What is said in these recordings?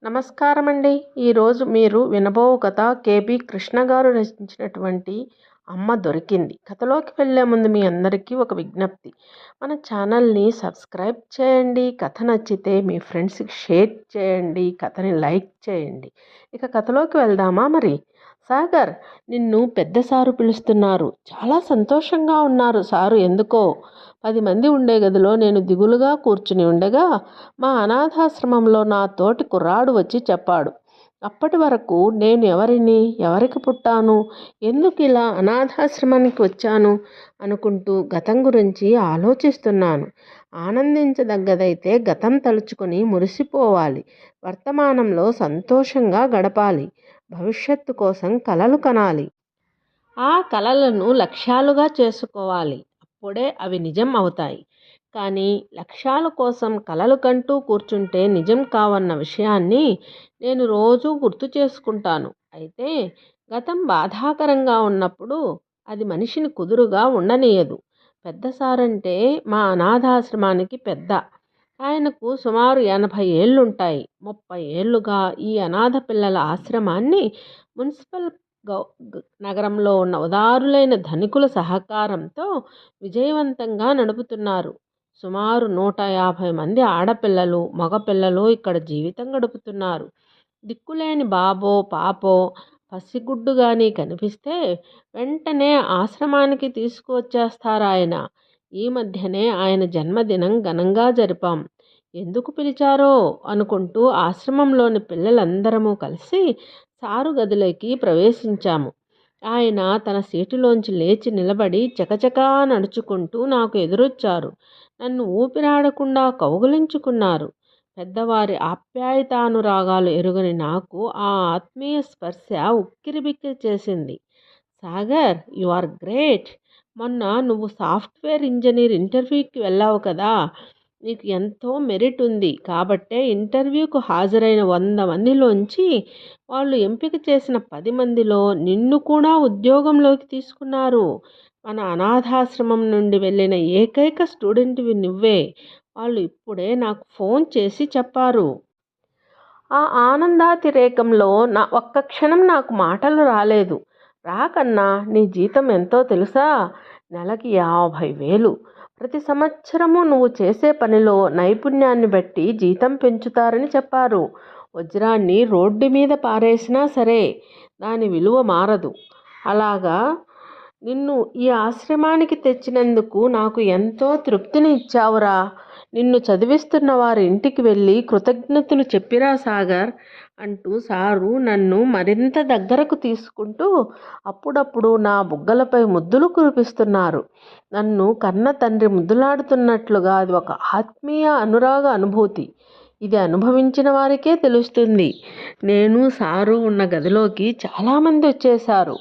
నమస్కారమండి. ఈరోజు మీరు వినబోవు కథ కేబి కృష్ణ గారు రచించినటువంటి అమ్మ దొరికింది. కథలోకి వెళ్ళే ముందు మీ అందరికీ ఒక విజ్ఞప్తి. మన ఛానల్‌ని సబ్స్క్రైబ్ చేయండి. కథ నచ్చితే మీ ఫ్రెండ్స్‌కి షేర్ చేయండి. కథని లైక్ చేయండి. ఇక కథలోకి వెళ్దామా మరి? సాగర్, నిన్ను పెద్ద సారు పిలుస్తున్నారు. చాలా సంతోషంగా ఉన్నారు సారు ఎందుకో. 10 మంది ఉండే గదిలో నేను దిగులుగా కూర్చుని ఉండగా మా అనాథాశ్రమంలో నా తోటి కుర్రాడు వచ్చి చెప్పాడు. అప్పటి వరకు నేను ఎవరిని, ఎవరికి పుట్టాను, ఎందుకు ఇలా అనాథాశ్రమానికి వచ్చాను అనుకుంటూ గతం గురించి ఆలోచిస్తున్నాను. ఆనందించదగ్గదైతే గతం తలుచుకొని మురిసిపోవాలి. వర్తమానంలో సంతోషంగా గడపాలి. భవిష్యత్తు కోసం కలలు కనాలి. ఆ కలలను లక్ష్యాలుగా చేసుకోవాలి. అప్పుడే అవి నిజం అవుతాయి. కానీ లక్ష్యాల కోసం కలలు కంటూ కూర్చుంటే నిజం కావన్న విషయాన్ని నేను రోజూ గుర్తు చేసుకుంటాను. అయితే గతం బాధాకరంగా ఉన్నప్పుడు అది మనిషిని కుదురుగా ఉండనీయదు. పెద్ద సారంటే మా అనాథాశ్రమానికి పెద్ద. ఆయనకు సుమారు 80 ఏళ్లుంటాయి. 30 ఏళ్లుగా ఈ అనాథ పిల్లల ఆశ్రమాన్ని మున్సిపల్ గౌ నగరంలో ఉన్న ఉదారులైన ధనికుల సహకారంతో విజయవంతంగా నడుపుతున్నారు. సుమారు 150 మంది ఆడపిల్లలు, మగపిల్లలు ఇక్కడ జీవితం గడుపుతున్నారు. దిక్కులేని బాబో పాపో పసిగుడ్డు గాని కనిపిస్తే వెంటనే ఆశ్రమానికి తీసుకువచ్చేస్తారాయన. ఈ మధ్యనే ఆయన జన్మదినం ఘనంగా జరిపాం. ఎందుకు పిలిచారో అనుకుంటూ ఆశ్రమంలోని పిల్లలందరము కలిసి సారు గదిలోకి ప్రవేశించాము. ఆయన తన సీటులోంచి లేచి నిలబడి చకచకా నడుచుకుంటూ నాకు ఎదురొచ్చారు. నన్ను ఊపిరాడకుండా కౌగిలించుకున్నారు. పెద్దవారి ఆప్యాయతానురాగాలు ఎరుగని నాకు ఆ ఆత్మీయ స్పర్శ ఉక్కిరిబిక్కిరి చేసింది. Sagar, you are great. మొన్న నువ్వు సాఫ్ట్వేర్ ఇంజనీర్ ఇంటర్వ్యూకి వెళ్ళావు కదా. నీకు ఎంతో మెరిట్ ఉంది కాబట్టే ఇంటర్వ్యూకు హాజరైన 100 మందిలోంచి వాళ్ళు ఎంపిక చేసిన 10 మందిలో నిన్ను కూడా ఉద్యోగంలోకి తీసుకున్నారు. మన అనాథాశ్రమం నుండి వెళ్ళిన ఏకైక స్టూడెంట్వి నువ్వే. వాళ్ళు ఇప్పుడే నాకు ఫోన్ చేసి చెప్పారు. ఆ ఆనందాతిరేకంలో ఒక్క క్షణం నాకు మాటలు రాలేదు. రాకన్నా, నీ జీతం ఎంతో తెలుసా? నెలకి 50,000. ప్రతి సంవత్సరము నువ్వు చేసే పనిలో నైపుణ్యాన్ని బట్టి జీతం పెంచుతారని చెప్పారు. వజ్రాన్ని రోడ్డు మీద పారేసినా సరే దాని విలువ మారదు. అలాగా నిన్ను ఈ ఆశ్రమానికి తెచ్చినందుకు నాకు ఎంతో తృప్తిని ఇచ్చావురా. నిన్ను చదివిస్తున్న వారి ఇంటికి వెళ్ళి కృతజ్ఞతలు చెప్పిరా సాగర్ అంటూ సారు నన్ను మరింత దగ్గరకు తీసుకుంటూ అప్పుడప్పుడు నా బుగ్గలపై ముద్దులు కురిపిస్తున్నారు. నన్ను కన్న తండ్రి ముద్దులాడుతున్నట్లుగా అది ఒక ఆత్మీయ అనురాగ అనుభూతి. ఇది అనుభవించిన వారికే తెలుస్తుంది. నేను సారు ఉన్న గదిలోకి చాలామంది వచ్చేశారు.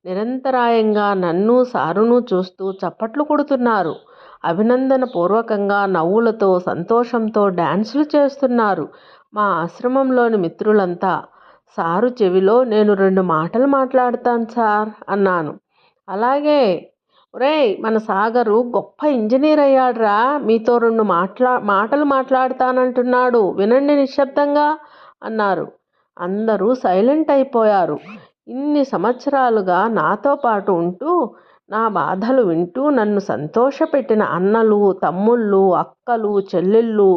నిరంతరాయంగా నన్ను సారును చూస్తూ చప్పట్లు కొడుతున్నారు. అభినందన పూర్వకంగా నవ్వులతో సంతోషంతో డ్యాన్సులు చేస్తున్నారు మా ఆశ్రమంలోని మిత్రులంతా. సారు చెవిలో నేను 2 మాటలు మాట్లాడతాను సార్ అన్నాను. అలాగే. ఒరేయ్, మన సాగరు గొప్ప ఇంజనీర్ అయ్యాడ్రా. మీతో 2 మాటలు మాట్లాడతానంటున్నాడు, వినండి నిశ్శబ్దంగా అన్నారు. అందరూ సైలెంట్ అయిపోయారు. ఇన్ని సంవత్సరాలుగా నాతో పాటు ఉంటూ నా బాధలు వింటూ నన్ను సంతోషపెట్టిన అన్నలు, తమ్ముళ్ళు, అక్కలు, చెల్లెళ్ళు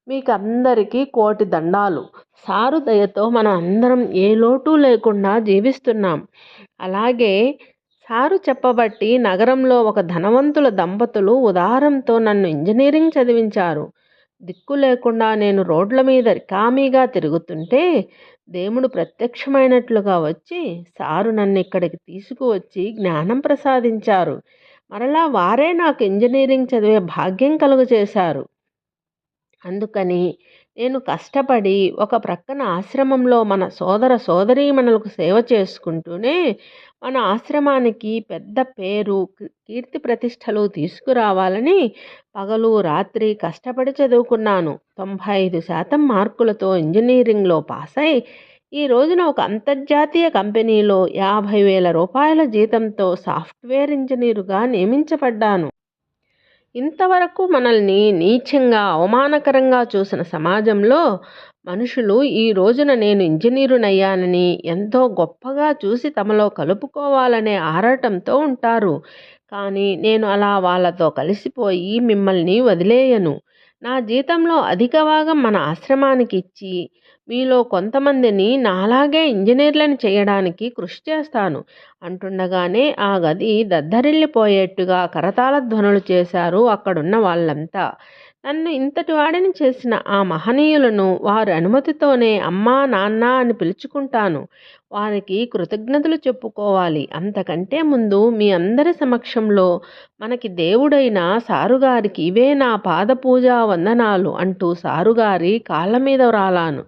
మీకందరికీ కోటి దండాలు. సారు దయతో మన అందరం ఏ లోటు లేకుండా జీవిస్తున్నాం. అలాగే సారు చెప్పబట్టి నగరంలో ఒక ధనవంతుల దంపతులు ఉదారంతో నన్ను ఇంజనీరింగ్ చదివించారు. దిక్కు లేకుండా నేను రోడ్ల మీద రికామీగా తిరుగుతుంటే దేవుడు ప్రత్యక్షమైనట్లుగా వచ్చి సారు నన్ను ఇక్కడికి తీసుకువచ్చి జ్ఞానం ప్రసాదించారు. మరలా వారే నాకు ఇంజనీరింగ్ చదివే భాగ్యం కలుగజేశారు. అందుకని నేను కష్టపడి ఒక ప్రక్కన ఆశ్రమంలో మన సోదర సోదరీమణులకు సేవ చేసుకుంటూనే మన ఆశ్రమానికి పెద్ద పేరు, కీర్తి ప్రతిష్టలు తీసుకురావాలని పగలు రాత్రి కష్టపడి చదువుకున్నాను. 95% మార్కులతో ఇంజనీరింగ్లో పాస్ అయి ఈ రోజున ఒక అంతర్జాతీయ కంపెనీలో 50,000 రూపాయల జీతంతో సాఫ్ట్వేర్ ఇంజనీరుగా నియమించబడ్డాను. ఇంతవరకు మనల్ని నీచంగా అవమానకరంగా చూసిన సమాజంలో మనుషులు ఈ రోజున నేను ఇంజనీరునయ్యానని ఎంతో గొప్పగా చూసి తమలో కలుపుకోవాలనే ఆరాటంతో ఉంటారు. కానీ నేను అలా వాళ్ళతో కలిసిపోయి మిమ్మల్ని వదిలేయను. నా జీతంలో అధిక భాగం మన ఆశ్రమానికి ఇచ్చి మీలో కొంతమందిని నాలాగే ఇంజనీర్లను చేయడానికి కృషి చేస్తాను అంటుండగానే ఆ గది దద్దరిల్లిపోయేట్టుగా కరతాళ ధ్వనులు చేశారు అక్కడున్న వాళ్ళంతా. నన్ను ఇంతటి వాడిని చేసిన ఆ మహనీయులను వారి అనుమతితోనే అమ్మా నాన్న అని పిలుచుకుంటాను. వారికి కృతజ్ఞతలు చెప్పుకోవాలి. అంతకంటే ముందు మీ అందరి సమక్షంలో మనకి దేవుడైన సారుగారికి ఇవే నా పాదపూజా వందనాలు అంటూ సారుగారి కాళ్ళ మీద రాలాను.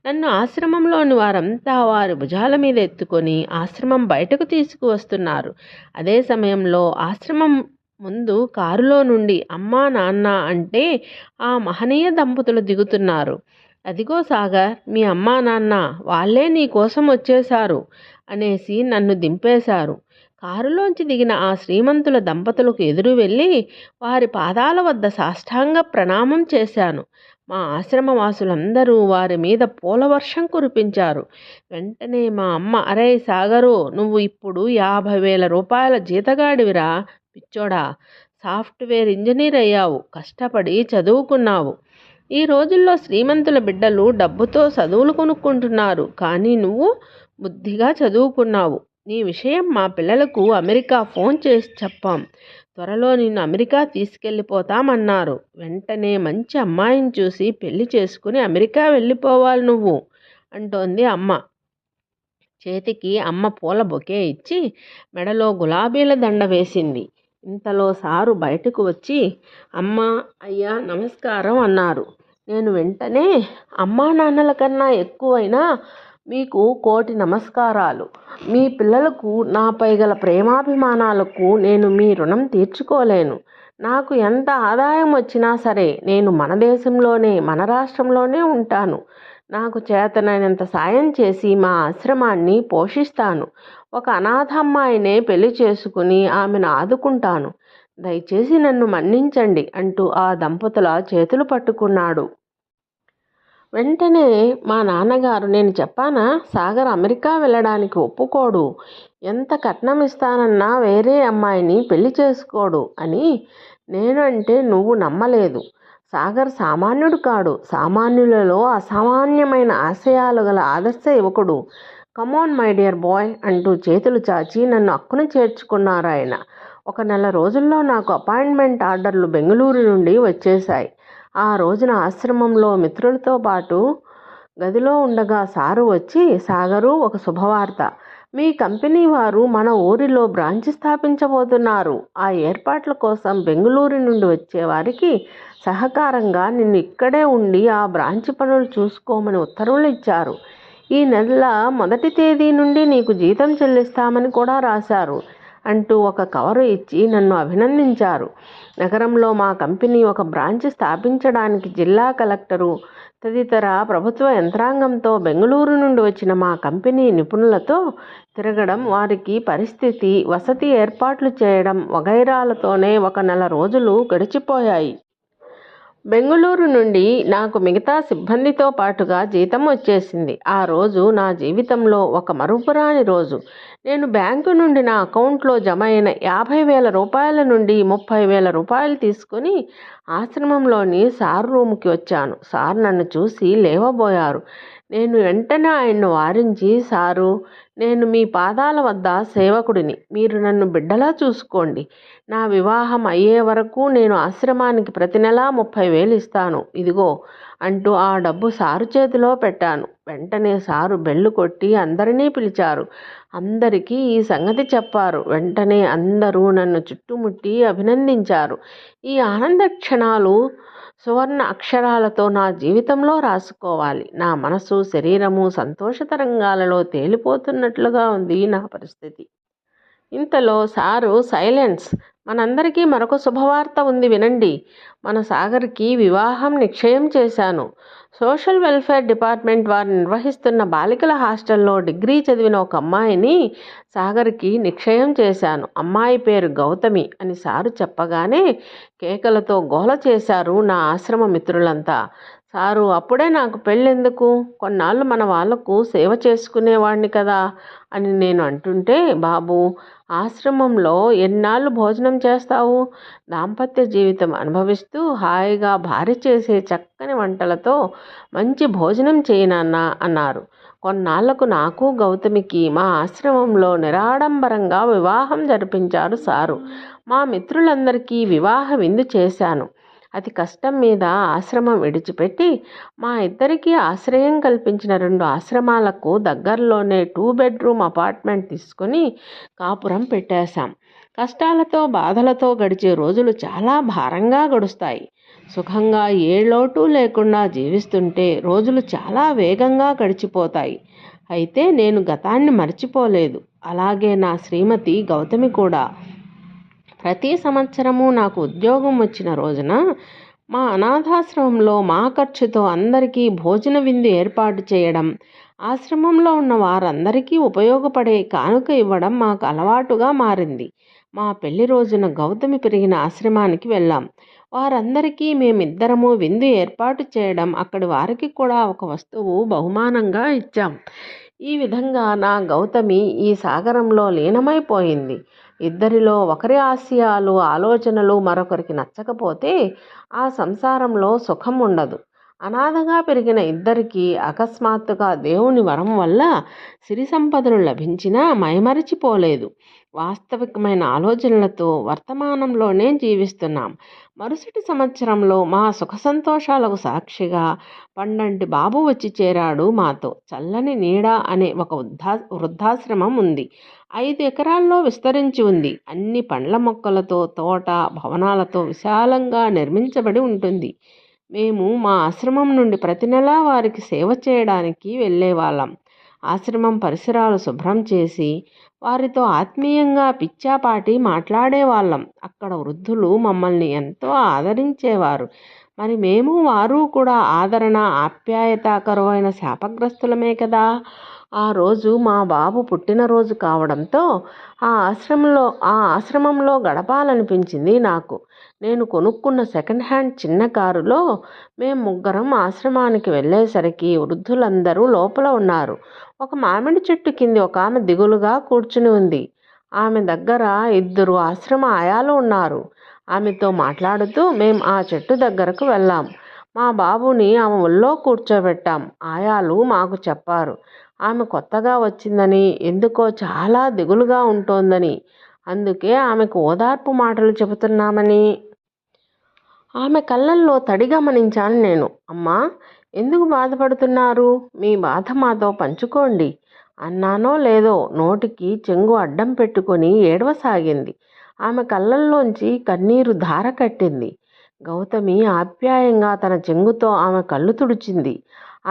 నన్ను ఆశ్రమంలోని వారంతా వారి భుజాల మీద ఎత్తుకొని ఆశ్రమం బయటకు తీసుకువస్తున్నారు. అదే సమయంలో ఆశ్రమం ముందు కారులో నుండి అమ్మా నాన్న అంటే ఆ మహనీయ దంపతులు దిగుతున్నారు. అదిగో సాగర్, మీ అమ్మా నాన్న వాళ్ళే నీ కోసం వచ్చేశారు అనేసి నన్ను దింపేశారు. కారులోంచి దిగిన ఆ శ్రీమంతుల దంపతులకు ఎదురు వెళ్ళి వారి పాదాల వద్ద సాష్టాంగ ప్రణామం చేశాను. మా ఆశ్రమవాసులందరూ వారి మీద పూలవర్షం కురిపించారు. వెంటనే మా అమ్మ, అరే సాగరు, నువ్వు ఇప్పుడు 50,000 రూపాయల జీతగాడివిరా పిచ్చోడా! సాఫ్ట్వేర్ ఇంజనీర్ అయ్యావు, కష్టపడి చదువుకున్నావు. ఈ రోజుల్లో శ్రీమంతుల బిడ్డలు డబ్బుతో చదువులు కొనుక్కుంటున్నారు. కానీ నువ్వు బుద్ధిగా చదువుకున్నావు. నీ విషయం మా పిల్లలకు అమెరికా ఫోన్ చేసి చెప్పాం. త్వరలో నిన్ను అమెరికా తీసుకెళ్ళిపోతామన్నారు. వెంటనే మంచి అమ్మాయిని చూసి పెళ్లి చేసుకుని అమెరికా వెళ్ళిపోవాలి నువ్వు అంటోంది అమ్మ. చేతికి అమ్మ పూల బొకే ఇచ్చి మెడలో గులాబీల దండ వేసింది. ఇంతలో సారు బయటకు వచ్చి అమ్మా అయ్యా నమస్కారం అన్నారు. నేను వెంటనే అమ్మా నాన్నల కన్నా ఎక్కువైనా మీకు కోటి నమస్కారాలు. మీ పిల్లలకు నాపై గల ప్రేమాభిమానాలకు నేను మీ రుణం తీర్చుకోలేను. నాకు ఎంత ఆదాయం వచ్చినా సరే నేను మన దేశంలోనే మన రాష్ట్రంలోనే ఉంటాను. నాకు చేతనైనంత సాయం చేసి మా ఆశ్రమాన్ని పోషిస్తాను. ఒక అనాథ అమ్మాయినే పెళ్లి చేసుకుని ఆమెను ఆదుకుంటాను. దయచేసి నన్ను మన్నించండి అంటూ ఆ దంపతుల చేతులు పట్టుకున్నాడు. వెంటనే మా నాన్నగారు, నేను చెప్పానా సాగర్ అమెరికా వెళ్ళడానికి ఒప్పుకోడు, ఎంత కట్నం ఇస్తానన్నా వేరే అమ్మాయిని పెళ్లి చేసుకోడు అని. నేను అంటే నువ్వు నమ్మలేదు. సాగర్ సామాన్యుడు కాడు, సామాన్యులలో అసామాన్యమైన ఆశయాలు గల ఆదర్శ యువకుడు. కమోన్ మై డియర్ బాయ్ అంటూ చేతులు చాచి నన్ను అక్కున చేర్చుకున్నారు ఆయన. ఒక నెల రోజుల్లో నాకు అపాయింట్మెంట్ ఆర్డర్లు బెంగళూరు నుండి వచ్చేశాయి. ఆ రోజున ఆశ్రమంలో మిత్రులతో పాటు గదిలో ఉండగా సారు వచ్చి, సాగరు, ఒక శుభవార్త. మీ కంపెనీ వారు మన ఊరిలో బ్రాంచ్ స్థాపించబోతున్నారు. ఆ ఏర్పాట్ల కోసం బెంగళూరు నుండి వచ్చే వారికి సహకారంగా నిన్ను ఇక్కడే ఉండి ఆ బ్రాంచ్ పనులు చూసుకోమని ఉత్తర్వులు ఇచ్చారు. ఈ నెల మొదటి తేదీ నుండి నీకు జీతం చెల్లిస్తామని కూడా రాశారు అంటూ ఒక కవరు ఇచ్చి నన్ను అభినందించారు. నగరంలో మా కంపెనీ ఒక బ్రాంచ్ స్థాపించడానికి జిల్లా కలెక్టరు తదితర ప్రభుత్వ యంత్రాంగంతో బెంగళూరు నుండి వచ్చిన మా కంపెనీ నిపుణులతో తిరగడం, వారికి పరిస్థితి, వసతి ఏర్పాట్లు చేయడం వగైరాలతోనే ఒక నెల రోజులు గడిచిపోయాయి. బెంగళూరు నుండి నాకు మిగతా సిబ్బందితో పాటుగా జీతం వచ్చేసింది. ఆ రోజు నా జీవితంలో ఒక మరుపురాని రోజు. నేను బ్యాంకు నుండి నా అకౌంట్లో జమ అయిన 50,000 రూపాయల నుండి 30,000 రూపాయలు తీసుకుని ఆశ్రమంలోని సార్ రూముకి వచ్చాను. సార్ నన్ను చూసి లేవబోయారు. నేను వెంటనే ఆయన్ను వారించి, సారు, నేను మీ పాదాల వద్ద సేవకుడిని. మీరు నన్ను బిడ్డలా చూసుకోండి. నా వివాహం అయ్యే వరకు నేను ఆశ్రమానికి ప్రతి నెలా 30,000 ఇస్తాను. ఇదిగో అంటూ ఆ డబ్బు సారు చేతిలో పెట్టాను. వెంటనే సారు బెల్లు కొట్టి అందరినీ పిలిచారు. అందరికీ ఈ సంగతి చెప్పారు. వెంటనే అందరూ నన్ను చుట్టుముట్టి అభినందించారు. ఈ ఆనంద క్షణాలు సువర్ణ అక్షరాలతో నా జీవితంలో రాసుకోవాలి. నా మనసు, శరీరము సంతోష తరంగాలలో తేలిపోతున్నట్లుగా ఉంది నా పరిస్థితి. ఇంతలో సారు, సైలెన్స్, మనందరికీ మరొక శుభవార్త ఉంది వినండి. మన సాగర్కి వివాహం నిశ్చయం చేశాను. సోషల్ వెల్ఫేర్ డిపార్ట్మెంట్ వారు నిర్వహిస్తున్న బాలికల హాస్టల్లో డిగ్రీ చదివిన ఒక అమ్మాయిని సాగర్కి నిశ్చయం చేశాను. అమ్మాయి పేరు గౌతమి అని సారు చెప్పగానే కేకలతో గోల చేశారు నా ఆశ్రమ మిత్రులంతా. సారు అప్పుడే నాకు పెళ్ళెందుకు, కొన్నాళ్ళు మన వాళ్లకు సేవ చేసుకునేవాడిని కదా అని నేను అంటుంటే, బాబు ఆశ్రమంలో ఎన్నాళ్ళు భోజనం చేస్తావు, దాంపత్య జీవితం అనుభవిస్తూ హాయిగా భార్య చేసే చక్కని వంటలతో మంచి భోజనం చేయనన్నా అన్నారు. కొన్నాళ్లకు నాకు గౌతమికి మా ఆశ్రమంలో నిరాడంబరంగా వివాహం జరిపించారు సారు. మా మిత్రులందరికీ వివాహ విందు చేశాను. అతి కష్టం మీద ఆశ్రమం విడిచిపెట్టి మా ఇద్దరికీ ఆశ్రయం కల్పించిన 2 ఆశ్రమాలకు దగ్గరలోనే 2 బెడ్రూమ్ అపార్ట్మెంట్ తీసుకొని కాపురం పెట్టేశాం. కష్టాలతో బాధలతో గడిచే రోజులు చాలా భారంగా గడుస్తాయి. సుఖంగా ఏ లోటు లేకుండా జీవిస్తుంటే రోజులు చాలా వేగంగా గడిచిపోతాయి. అయితే నేను గతాన్ని మర్చిపోలేదు. అలాగే నా శ్రీమతి గౌతమి కూడా. ప్రతి సంవత్సరము నాకు ఉద్యోగం వచ్చిన రోజున మా అనాథాశ్రమంలో మా ఖర్చుతో అందరికీ భోజన విందు ఏర్పాటు చేయడం, ఆశ్రమంలో ఉన్న వారందరికీ ఉపయోగపడే కానుక ఇవ్వడం మాకు అలవాటుగా మారింది. మా పెళ్లి రోజున గౌతమి పెరిగిన ఆశ్రమానికి వెళ్ళాం. వారందరికీ మేమిద్దరము విందు ఏర్పాటు చేయడం, అక్కడి వారికి కూడా ఒక వస్తువు బహుమానంగా ఇచ్చాం. ఈ విధంగా నా గౌతమి ఈ సాగరంలో లీనమైపోయింది. ఇద్దరిలో ఒకరి ఆశయాలు ఆలోచనలు మరొకరికి నచ్చకపోతే ఆ సంసారంలో సుఖం ఉండదు. అనాథగా పెరిగిన ఇద్దరికీ అకస్మాత్తుగా దేవుని వరం వల్ల సిరి సంపదలు లభించినా మైమరిచిపోలేదు. వాస్తవికమైన ఆలోచనలతో వర్తమానంలోనే జీవిస్తున్నాం. మరుసటి సంవత్సరంలో మా సుఖ సంతోషాలకు సాక్షిగా పండంటి బాబు వచ్చి చేరాడు మాతో. చల్లని నీడ అనే ఒక వృద్ధాశ్రమం ఉంది. 5 ఎకరాల్లో విస్తరించి ఉంది. అన్ని పండ్ల మొక్కలతో, తోట భవనాలతో విశాలంగా నిర్మించబడి ఉంటుంది. మేము మా ఆశ్రమం నుండి ప్రతి నెలా వారికి సేవ చేయడానికి వెళ్ళేవాళ్ళం. ఆశ్రమం పరిసరాలు శుభ్రం చేసి వారితో ఆత్మీయంగా పిచ్చాపాటి మాట్లాడేవాళ్ళం. అక్కడ వృద్ధులు మమ్మల్ని ఎంతో ఆదరించేవారు. మరి మేము వారు కూడా ఆదరణ ఆప్యాయతకరమైన శాపగ్రస్తులమే కదా. ఆ రోజు మా బాబు పుట్టినరోజు కావడంతో ఆ ఆశ్రమంలో గడపాలనిపించింది నాకు. నేను కొనుక్కున్న సెకండ్ హ్యాండ్ చిన్న కారులో మేము ముగ్గురం ఆశ్రమానికి వెళ్ళేసరికి వృద్ధులందరూ లోపల ఉన్నారు. ఒక మామిడి చెట్టు కింది ఒక ఆమె దిగులుగా కూర్చుని ఉంది. ఆమె దగ్గర 2 ఆశ్రమ ఆయాలు ఉన్నారు. ఆమెతో మాట్లాడుతూ మేం ఆ చెట్టు దగ్గరకు వెళ్ళాం. మా బాబుని ఆమె ఒళ్ళో కూర్చోబెట్టాం. ఆయాలు మాకు చెప్పారు, ఆమె కొత్తగా వచ్చిందని, ఎందుకో చాలా దిగులుగా ఉంటోందని, అందుకే ఆమెకు ఓదార్పు మాటలు చెబుతున్నామని. ఆమె కళ్ళల్లో తడి గమనించాను నేను. అమ్మా, ఎందుకు బాధపడుతున్నారు? మీ బాధ మాతో పంచుకోండి అన్నానో లేదో నోటికి చెంగు అడ్డం పెట్టుకొని ఏడవసాగింది. ఆమె కళ్ళల్లోంచి కన్నీరు ధార కట్టింది. గౌతమి ఆప్యాయంగా తన చెంగుతో ఆమె కళ్ళు తుడిచింది.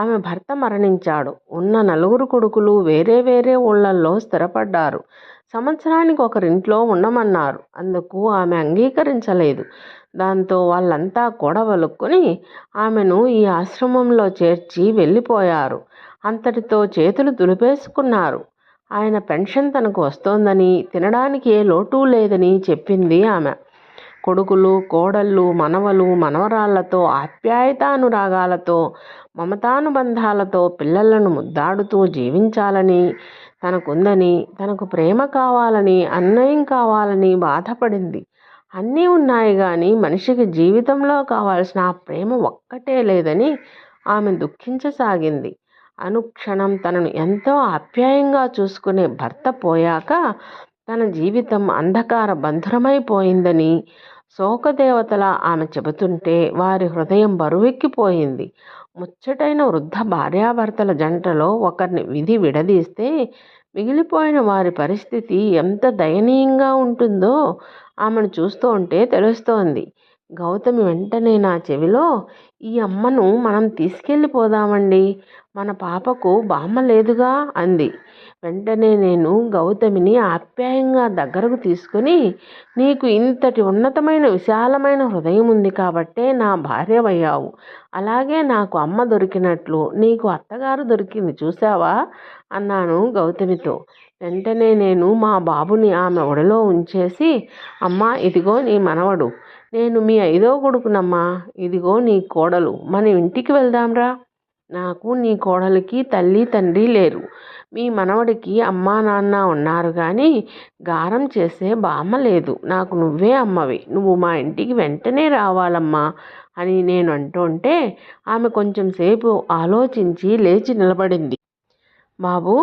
ఆమె భర్త మరణించాడు. ఉన్న 4 కొడుకులు వేరే వేరే ఊళ్ళల్లో స్థిరపడ్డారు. సంవత్సరానికి ఒకరింట్లో ఉండమన్నారు. అందుకు ఆమె అంగీకరించలేదు. దాంతో వాళ్ళంతా కూడబలుక్కుని ఆమెను ఈ ఆశ్రమంలో చేర్చి వెళ్ళిపోయారు. అంతటితో చేతులు దులిపేసుకున్నారు. ఆయన పెన్షన్ తనకు వస్తోందని, తినడానికి ఏ లోటు లేదని చెప్పింది ఆమె. కొడుకులు కోడళ్ళు మనవలు మనవరాళ్లతో ఆప్యాయతానురాగాలతో మమతానుబంధాలతో పిల్లలను ముద్దాడుతూ జీవించాలని తనకుందని, తనకు ప్రేమ కావాలని, అన్యాయం కావాలని బాధపడింది. అన్నీ ఉన్నాయి కానీ మనిషికి జీవితంలో కావాల్సిన ఆ ప్రేమ ఒక్కటే లేదని ఆమె దుఃఖించసాగింది. అనుక్షణం తనను ఎంతో ఆప్యాయంగా చూసుకునే భర్త పోయాక తన జీవితం అంధకార బంధురమైపోయిందని శోకదేవతలా ఆమె చెబుతుంటే వారి హృదయం బరువెక్కిపోయింది. ముచ్చటైన వృద్ధ భార్యాభర్తల జంటలో ఒకరిని విధి విడదీస్తే మిగిలిపోయిన వారి పరిస్థితి ఎంత దయనీయంగా ఉంటుందో ఆమెను చూస్తూ ఉంటే తెలుస్తోంది. గౌతమి వెంటనే నా చెవిలో, ఈ అమ్మను మనం తీసుకెళ్ళిపోదామండి, మన పాపకు బామ్మ లేదుగా అంది. వెంటనే నేను గౌతమిని ఆప్యాయంగా దగ్గరకు తీసుకుని, నీకు ఇంతటి ఉన్నతమైన విశాలమైన హృదయం ఉంది కాబట్టే నా భార్యవయ్యావు. అలాగే నాకు అమ్మ దొరికినట్లు నీకు అత్తగారు దొరికింది చూసావా అన్నాను గౌతమితో. వెంటనే నేను మా బాబుని ఆమె ఒడిలో ఉంచేసి, అమ్మా ఇదిగో నీ మనవడు, నేను మీ ఐదో కొడుకునమ్మా. ఇదిగో నీ కోడలు. మన ఇంటికి వెళ్దాంరా. నాకు నీ కోడలికి తల్లి తండ్రి లేరు. మీ మనవడికి అమ్మా నాన్న ఉన్నారు కానీ గారం చేసే బామ్మ లేదు. నాకు నువ్వే అమ్మవి. నువ్వు మా ఇంటికి వెంటనే రావాలమ్మా అని నేను అంటుంటే ఆమె కొంచెం సేపు ఆలోచించి లేచి నిలబడింది. బాబు,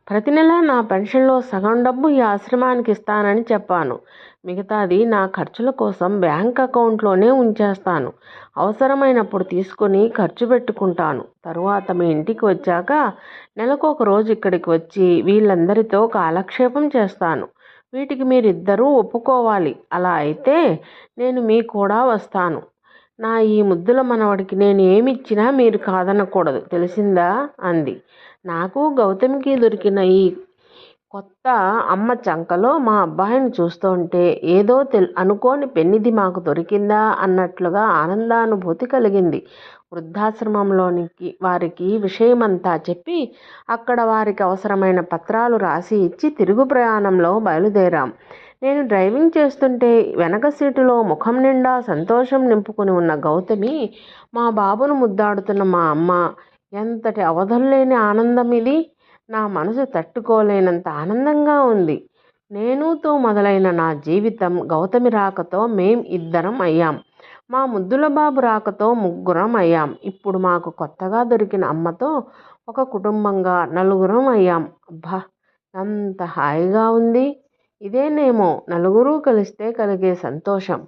ప్రతి నెల నా పెన్షన్లో సగం డబ్బు ఈ ఆశ్రమానికి ఇస్తానని చెప్పాను. మిగతాది నా ఖర్చుల కోసం బ్యాంక్ అకౌంట్లోనే ఉంచేస్తాను. అవసరమైనప్పుడు తీసుకొని ఖర్చు పెట్టుకుంటాను. తరువాత మీ ఇంటికి వచ్చాక నెలకొక రోజు ఇక్కడికి వచ్చి వీళ్ళందరితో కాలక్షేపం చేస్తాను. వీటికి మీరిద్దరూ ఒప్పుకోవాలి. అలా అయితే నేను మీ కూడా వస్తాను. నా ఈ ముద్దుల మనవడికి నేను ఏమిచ్చినా మీరు కాదనకూడదు, తెలిసిందా అంది. నాకు గౌతమికి దొరికిన ఈ కొత్త అమ్మ చంకలో మా అబ్బాయిని చూస్తుంటే ఏదో అనుకోని పెన్నిది మాకు దొరికిందా అన్నట్లుగా ఆనందానుభూతి కలిగింది. వృద్ధాశ్రమంలోనికి వారికి విషయమంతా చెప్పి అక్కడ వారికి అవసరమైన పత్రాలు రాసి ఇచ్చి తిరుగు ప్రయాణంలో బయలుదేరాం. నేను డ్రైవింగ్ చేస్తుంటే వెనక సీటులో ముఖం నిండా సంతోషం నింపుకుని ఉన్న గౌతమి, మా బాబును ముద్దాడుతున్న మా అమ్మ. ఎంతటి అవధుల్లేని ఆనందం ఇది! నా మనసు తట్టుకోలేనంత ఆనందంగా ఉంది. నేనుతో మొదలైన నా జీవితం గౌతమి రాకతో మేం ఇద్దరం అయ్యాం. మా ముద్దుల బాబు రాకతో ముగ్గురం అయ్యాం. ఇప్పుడు మాకు కొత్తగా దొరికిన అమ్మతో ఒక కుటుంబంగా నలుగురం అయ్యాం. అబ్బా, ఎంత హాయిగా ఉంది! ఇదేనేమో నలుగురూ కలిస్తే కలిగే సంతోషం.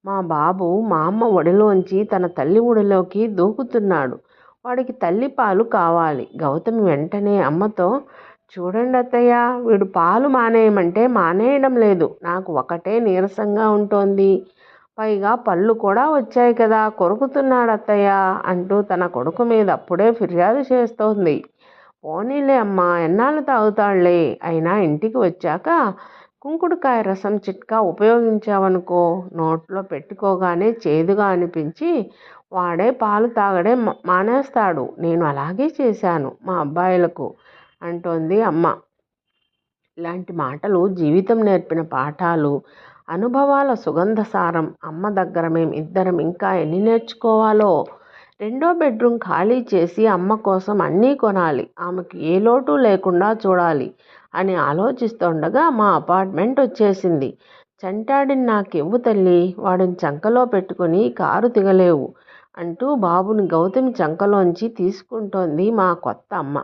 మా బాబు మా అమ్మ ఒడిలోంచి తన తల్లి ఒడిలోకి దూకుతున్నాడు. వాడికి తల్లి పాలు కావాలి. గౌతమి వెంటనే అమ్మతో, చూడండి అత్తయ్య, వీడు పాలు మానేయమంటే మానేయడం లేదు. నాకు ఒకటే నీరసంగా ఉంటోంది. పైగా పళ్ళు కూడా వచ్చాయి కదా, కొరుకుతున్నాడు అత్తయ్య అంటూ తన కొడుకు మీద అప్పుడే ఫిర్యాదు చేస్తోంది. పోనీలే అమ్మా, ఎన్నాళ్ళు తాగుతాడులే. అయినా ఇంటికి వచ్చాక కుంకుడుకాయ రసం చిట్కా ఉపయోగించావనుకో, నోట్లో పెట్టుకోగానే చేదుగా అనిపించి వాడే పాలు తాగడే మానేస్తాడు. నేను అలాగే చేశాను మా అబ్బాయిలకు అంటోంది అమ్మ. ఇలాంటి మాటలు జీవితం నేర్పిన పాఠాలు, అనుభవాల సుగంధసారం. అమ్మ దగ్గర మేము ఇద్దరం ఇంకా ఎన్ని నేర్చుకోవాలో. రెండో బెడ్రూమ్ ఖాళీ చేసి అమ్మ కోసం అన్నీ కొనాలి, ఆమెకు ఏ లోటు లేకుండా చూడాలి అని ఆలోచిస్తుండగా మా అపార్ట్మెంట్ వచ్చేసింది. చంటాడిని నాకివ్వు తల్లి, వాడిని చంకలో పెట్టుకుని కారు దిగలేవు అంటూ బాబుని గౌతమి చంకలోంచి తీసుకుంటోంది మా కొత్త అమ్మ.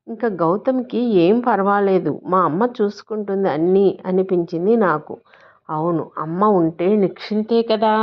ఇంకా గౌతమికి ఏం పర్వాలేదు, మా అమ్మ చూసుకుంటుంది అన్నీ అనిపించింది నాకు. అవును, అమ్మ ఉంటే నిశ్చింతే కదా.